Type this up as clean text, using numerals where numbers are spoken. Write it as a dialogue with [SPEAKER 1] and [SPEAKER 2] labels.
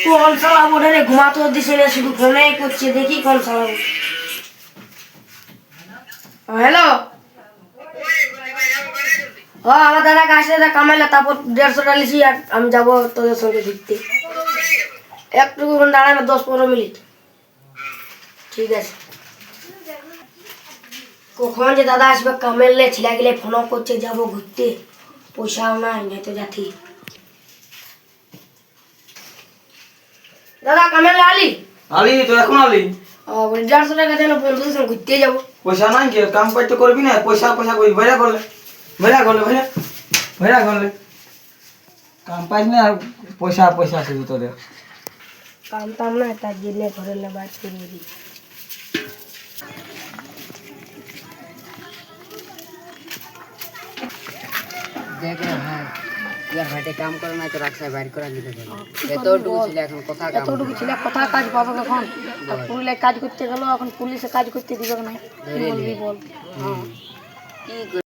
[SPEAKER 1] কোন শালা বোধ রে ঘুমাতে দিছে না, শুধু ফোনেই করছে। দেখি কোন শালা। হ্যালো, হ্যাঁ আমার দাদা কাছে কামাইলে, তারপর 150 টাকা লিছি। আর আমি যাবো তোদের সঙ্গে ঘুরতে। একটু দাঁড়ায় না, 10-15 মিনিট। ঠিক আছে। কখন যে দাদা আসবে কামাইলে, ছেলে গেলে ফোনও করছে যাবো ঘুরতে, পয়সাও নাই, নাই তো যাতি। দাদা কামাইলে আলি
[SPEAKER 2] আলি তো এখন আলি
[SPEAKER 1] 150 টাকা দেন, বন্ধুদের সঙ্গে ঘুরতে যাবো।
[SPEAKER 2] পয়সা নাই কি কাম কাজ তো করবি না, পয়সা পয়সা করবি ভেড়া করলে ভেড়া করলে কাম পাইস না, আর পয়সা পয়সা আছে তোদের।
[SPEAKER 1] কাম টাম না, তার জন্য ঘরের লেবার করে দিই।
[SPEAKER 3] দেখ রে ভাই, ইয়ার ভাইটে কাম করে না তো রাখছে বাইর করে দিতে পারে। এতটুকু ছিল এখন কথা কাম,
[SPEAKER 1] এতটুকু ছিল কথা কাজ পাবে কখন? আর পুলিশে কাজ করতে গেল, এখন পুলিশে কাজ করতে দিবে না। কি বলবি বল?
[SPEAKER 3] কি